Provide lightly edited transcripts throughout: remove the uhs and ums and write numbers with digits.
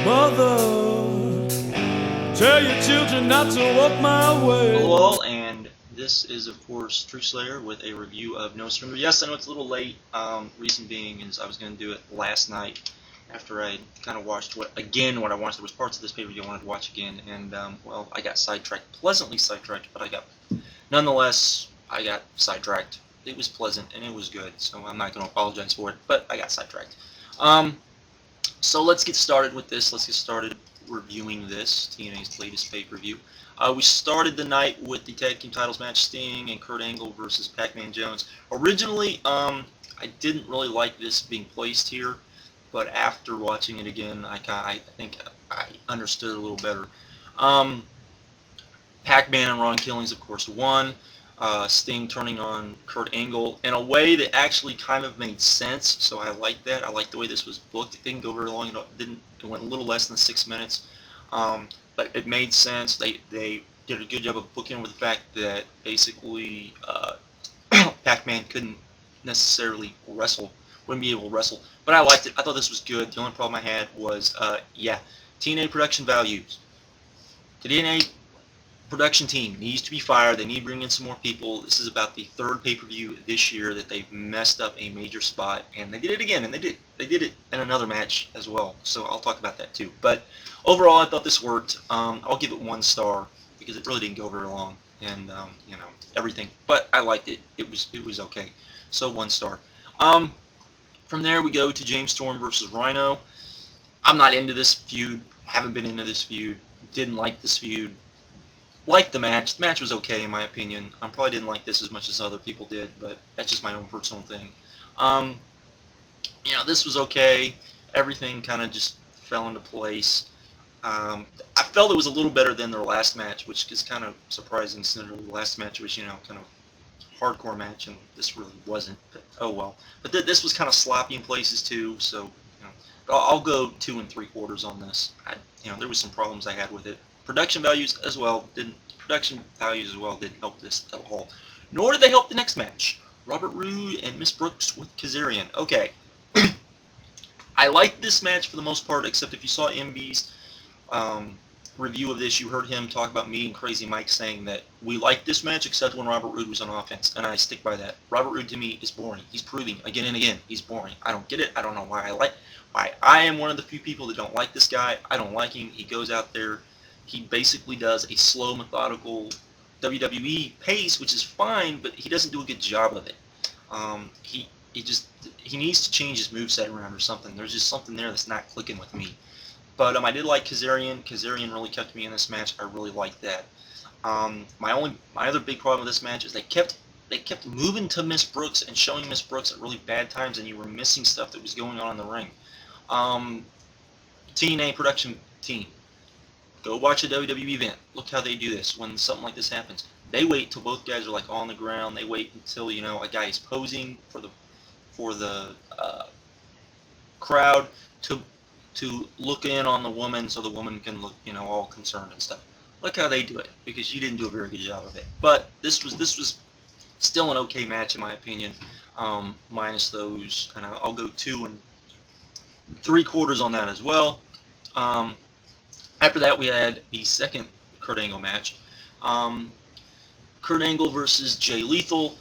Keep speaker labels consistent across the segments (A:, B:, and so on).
A: Mother, tell your children not to walk my way.
B: Hello all, and this is of course Truthslayer with a review of No Surrender. Yes, I know it's a little late. Reason being is I was going to do it last night after I kind of watched what I watched. There was parts of this pay-per-view I wanted to watch again, and well, I got sidetracked, pleasantly sidetracked, but nonetheless, I got sidetracked. It was pleasant and it was good, so I'm not going to apologize for it, but I got sidetracked. So let's get started with this. Let's get started reviewing this, TNA's latest pay-per-view. We started the night with the tag team titles match, Sting and Kurt Angle versus Pac-Man Jones. Originally, I didn't really like this being placed here, but after watching it again, I think I understood it a little better. Pac-Man and Ron Killings, of course, won. Sting turning on Kurt Angle in a way that actually kind of made sense, so I like that. I like the way this was booked. It didn't go very long. It went a little less than 6 minutes, but it made sense. They did a good job of booking with the fact that basically Pac-Man couldn't necessarily wrestle, wouldn't be able to wrestle, but I liked it. I thought this was good. The only problem I had was, TNA production values. The TNA production team needs to be fired. They need to bring in some more people. This is about the third pay-per-view this year that they've messed up a major spot, and they did it again, and they did it in another match as well, so I'll talk about that too. But overall, I thought this worked. I'll give it 1 star because it really didn't go very long, and everything, but I liked it. It was okay, so 1 star. From there we go to James Storm versus Rhino. I'm not into this feud, haven't been into this feud, didn't like this feud. Liked the match. The match was okay in my opinion. I probably didn't like this as much as other people did, but that's just my own personal thing. This was okay. Everything kind of just fell into place. I felt it was a little better than their last match, which is kind of surprising since their last match was, kind of hardcore match, and this really wasn't. But oh well. But this was kind of sloppy in places too, so I'll go 2 3/4 on this. There was some problems I had with it. Production values as well didn't help this at all. Nor did they help the next match. Robert Roode and Miss Brooks with Kazarian. Okay. I liked this match for the most part, except if you saw MB's review of this, you heard him talk about me and Crazy Mike saying that we liked this match except when Robert Roode was on offense, and I stick by that. Robert Roode to me is boring. He's proving again and again he's boring. I don't get it. I don't know why I am one of the few people that don't like this guy. I don't like him. He goes out there. He basically does a slow, methodical WWE pace, which is fine, but he doesn't do a good job of it. He needs to change his moveset around or something. There's just something there that's not clicking with me. But I did like Kazarian. Kazarian really kept me in this match. I really liked that. My other big problem with this match is they kept moving to Miss Brooks and showing Miss Brooks at really bad times, and you were missing stuff that was going on in the ring. TNA production team. Go watch a WWE event. Look how they do this when something like this happens. They wait till both guys are like on the ground. They wait until a guy is posing for the crowd to look in on the woman so the woman can look all concerned and stuff. Look how they do it, because you didn't do a very good job of it. But this was still an okay match in my opinion, minus those, and I'll go 2 3/4 on that as well. After that, we had the second Kurt Angle match. Kurt Angle versus Jay Lethal.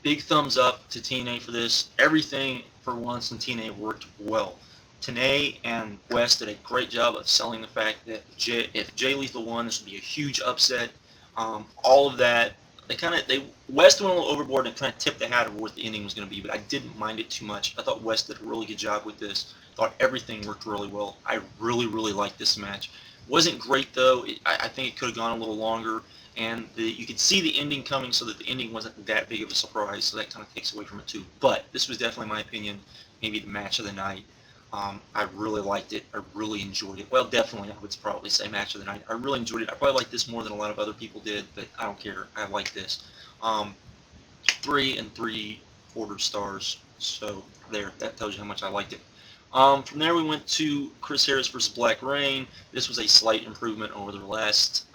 B: Big thumbs up to TNA for this. Everything for once in TNA worked well. TNA and West did a great job of selling the fact that if Jay Lethal won, this would be a huge upset. All of that. West went a little overboard and kind of tipped the hat of what the ending was going to be, but I didn't mind it too much. I thought West did a really good job with this. Thought everything worked really well. I really liked this match. Wasn't great though. I think it could have gone a little longer, and you could see the ending coming, so that the ending wasn't that big of a surprise. So that kind of takes away from it too. But this was definitely, in my opinion, maybe the match of the night. I really liked it. I really enjoyed it. Well, definitely, I would probably say match of the night. I really enjoyed it. I probably liked this more than a lot of other people did, but I don't care. I like this. 3 3/4 stars. So there, that tells you how much I liked it. From there we went to Chris Harris versus Black Reign. This was a slight improvement over their last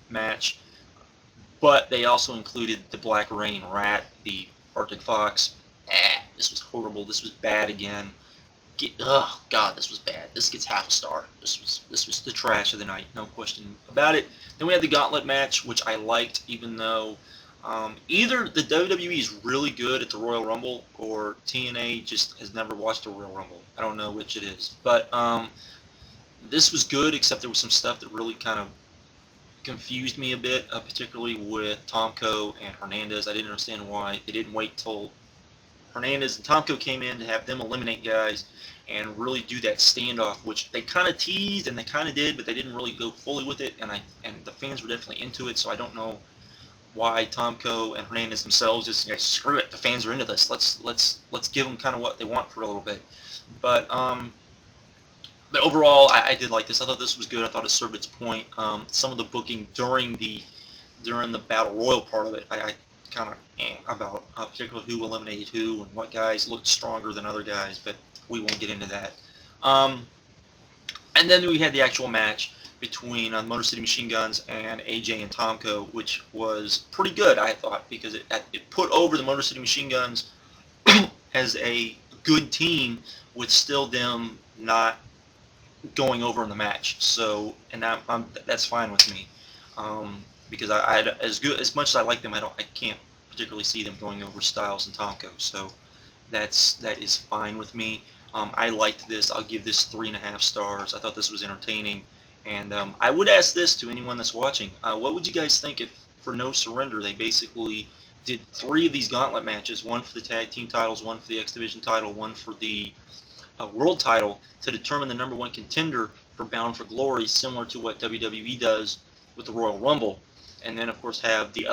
B: match, but they also included the Black Reign Rat, the Arctic Fox. This was horrible. This was bad again. Oh God, this was bad. This gets half a star. This was the trash of the night, no question about it. Then we had the gauntlet match, which I liked, even though either the WWE is really good at the Royal Rumble, or TNA just has never watched a Royal Rumble. I don't know which it is, but this was good, except there was some stuff that really kind of confused me a bit, particularly with Tomko and Hernandez. I didn't understand why they didn't wait till Hernandez and Tomko came in to have them eliminate guys and really do that standoff, which they kind of teased and they kind of did, but they didn't really go fully with it, and the fans were definitely into it. So I don't know why Tomko and Hernandez themselves just, screw it, the fans are into this. Let's give them kind of what they want for a little bit. But overall, I did like this. I thought this was good. I thought it served its point. Some of the booking during the battle royal part of it, I kind of about particularly who eliminated who and what guys looked stronger than other guys, but we won't get into that. And then we had the actual match between Motor City Machine Guns and AJ and Tomko, which was pretty good, I thought, because it put over the Motor City Machine Guns as a good team, with still them not going over in the match. So, and that's fine with me, because I as much as I like them, I can't particularly see them going over Styles and Tomko. So that is fine with me. I liked this. I'll give this 3.5 stars. I thought this was entertaining, and I would ask this to anyone that's watching: what would you guys think if, for No Surrender, they basically did 3 of these gauntlet matches, one for the tag team titles, one for the X Division title, one for the world title, to determine the #1 contender for Bound for Glory, similar to what WWE does with the Royal Rumble, and then of course have the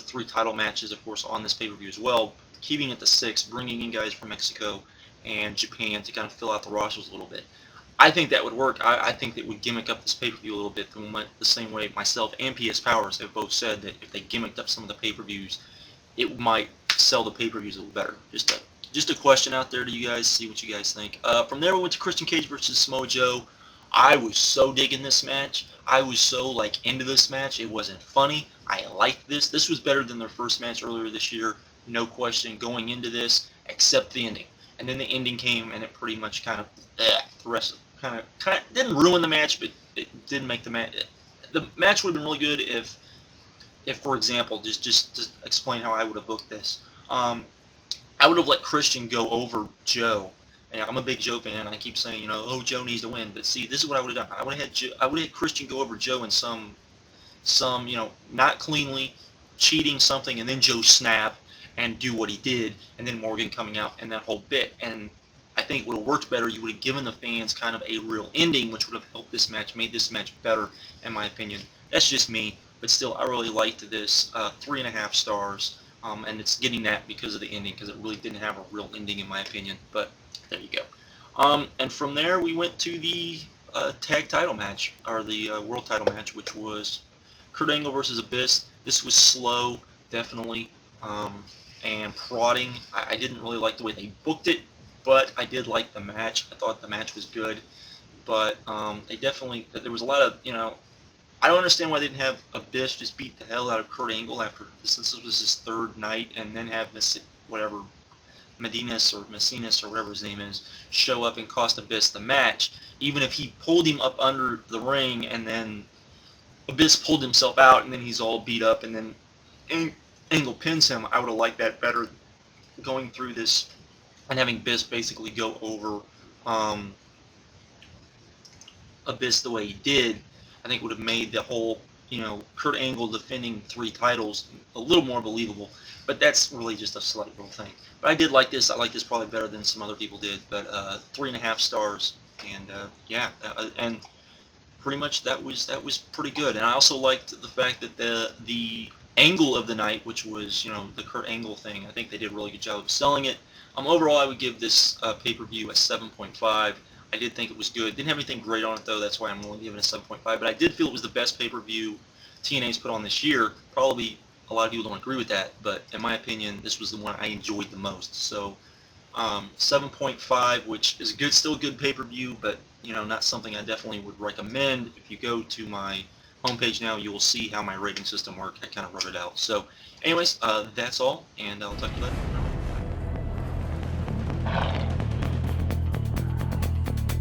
B: 3 title matches, of course, on this pay-per-view as well, keeping it to 6, bringing in guys from Mexico and Japan to kind of fill out the rosters a little bit. I think that would work. I think that would gimmick up this pay-per-view a little bit, the same way myself and PS Powers have both said that if they gimmicked up some of the pay-per-views, it might sell the pay-per-views a little better. Just a question out there to you guys, see what you guys think. From there, we went to Christian Cage versus Samoa Joe. I was so digging this match. I was so into this match. It wasn't funny. I liked this. This was better than their first match earlier this year, no question, going into this, except the ending. And then the ending came, and it pretty much kind of, the rest kind of didn't ruin the match, but it did make the match. The match would have been really good if for example, just to explain how I would have booked this. I would have let Christian go over Joe. And I'm a big Joe fan. I keep saying, oh, Joe needs to win. But see, this is what I would have done. I would have had Christian go over Joe in some, not cleanly, cheating something, and then Joe snap and do what he did, and then Morgan coming out and that whole bit. And I think it would have worked better. You would have given the fans kind of a real ending, which would have helped this match, made this match better, in my opinion. That's just me. But still, I really liked this. 3.5 stars. And it's getting that because of the ending, because it really didn't have a real ending, in my opinion. But there you go. And from there, we went to the tag title match, or the world title match, which was Kurt Angle versus Abyss. This was slow, definitely, and prodding. I didn't really like the way they booked it, but I did like the match. I thought the match was good, but there was a lot of, I don't understand why they didn't have Abyss just beat the hell out of Kurt Angle since this was his 3rd night, and then have Messinas or whatever his name is, show up and cost Abyss the match. Even if he pulled him up under the ring, and then Abyss pulled himself out, and then he's all beat up, and then Angle pins him, I would have liked that better, going through this and having Abyss basically go over Abyss the way he did. I think would have made the whole, Kurt Angle defending 3 titles a little more believable. But that's really just a slight little thing. But I did like this. I like this probably better than some other people did. But 3.5 stars, and and pretty much that was pretty good. And I also liked the fact that the angle of the night, which was the Kurt Angle thing, I think they did a really good job of selling it. Overall, I would give this pay-per-view a 7.5. I did think it was good. Didn't have anything great on it, though. That's why I'm only giving it a 7.5. But I did feel it was the best pay-per-view TNA's put on this year. Probably a lot of people don't agree with that, but in my opinion, this was the one I enjoyed the most. So 7.5, which is still a good pay-per-view, but not something I definitely would recommend. If you go to my homepage now, you will see how my rating system works. I kind of wrote it out. So anyways, that's all, and I'll talk to you later.